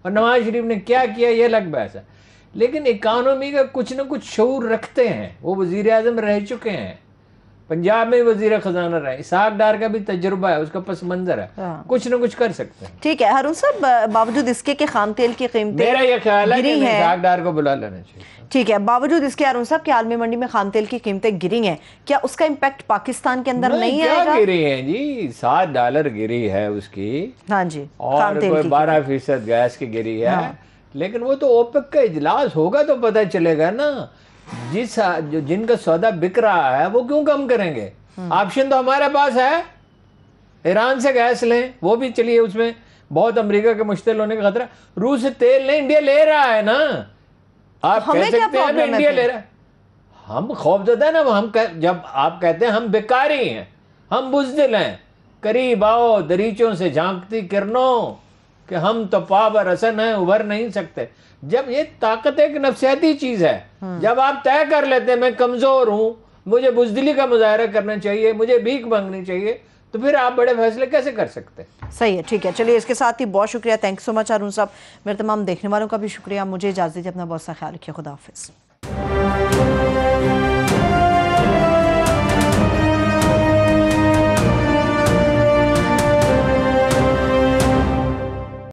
اور نواز شریف نے کیا کیا یہ الگ بحث ہے, لیکن اکانومی کا کچھ نہ کچھ شعور رکھتے ہیں. وہ وزیر اعظم رہ چکے ہیں, پنجاب میں وزیر خزانہ رہے. اسحاق ڈار کا بھی تجربہ ہے, اس کا پس منظر ہے, کچھ نہ کچھ کر سکتے ہیں.
ٹھیک ہے ہارون صاحب, باوجود اس کے کہ خام تیل کی قیمتیں
میرا یہ خیال ہے کہ اسحاق ڈار کو بلا لینا چاہیے.
ٹھیک ہے, باوجود اس کے ہارون صاحب کہ عالمی منڈی میں خام تیل کی قیمتیں گری ہیں, کیا اس کا امپیکٹ پاکستان کے اندر نہیں آئے گا؟
کیا گری ہیں جی, $7 گری ہے اس کی.
ہاں جی,
اور کوئی 12% گیس کی گری ہے. لیکن وہ تو اوپیک کا اجلاس ہوگا تو پتہ چلے گا نا. جن کا سودا بک رہا ہے وہ کیوں کم کریں گے؟ آپشن تو ہمارے پاس ہے, ایران سے گیس لیں, وہ بھی چلیے اس میں بہت امریکہ کے مشتعل ہونے کا خطرہ. روس سے تیل لیں, انڈیا لے رہا ہے نا. آپ کہہ سکتے ہیں انڈیا لے رہا ہے, ہم خوف زدہ ہیں نا. ہم جب آپ کہتے ہیں ہم بیکاری ہیں, ہم بزدل ہیں, قریب آؤ دریچوں سے جھانکتی کرنوں کہ ہم تو پا رسن ہیں ابھر نہیں سکتے. جب یہ طاقت ایک نفسیاتی چیز ہے, جب آپ طے کر لیتے ہیں میں کمزور ہوں, مجھے بزدلی کا مظاہرہ کرنا چاہیے, مجھے بھیک مانگنی چاہیے, تو پھر آپ بڑے فیصلے کیسے کر سکتے ہیں؟
صحیح ہے, ٹھیک ہے. چلیے اس کے ساتھ ہی بہت شکریہ, تھینک سو مچ ہارون صاحب. میرے تمام دیکھنے والوں کا بھی شکریہ. مجھے اجازت دیجیے, اپنا بہت سا خیال رکھیے. خدا حافظ.